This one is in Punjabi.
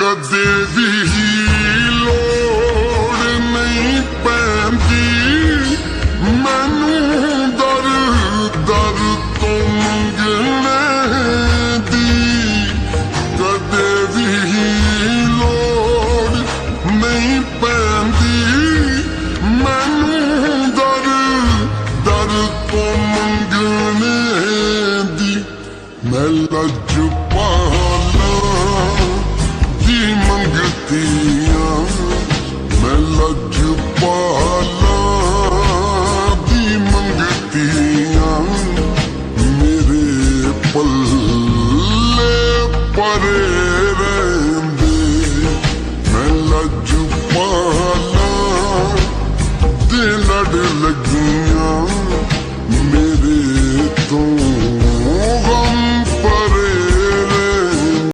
ਕਦੇ ਵੀ ਲੋੜ ਨਹੀਂ ਪੈਂਦੀ ਮੈਨੂੰ ਦਰ ਦਰ ਤੋਂ ਮੰਗਣੇ ਦੀ। ਕਦੇ ਵੀ ਲੋੜ ਨਹੀਂ ਪੈਂਦੀ ਮੈਨੂੰ ਦਰ ਦਰ ਤੋਂ ਮੰਗਣੇ ਦੀ। ਮੈਂ ਲੱਜ ਦੀ ਮੰਗਤੀਆਂ, ਮੈਂ ਲੱਜ ਦੀ ਮੰਗਤੀਆਂ, ਮੇਰੇ ਪੱਲੇ ਪਰੇ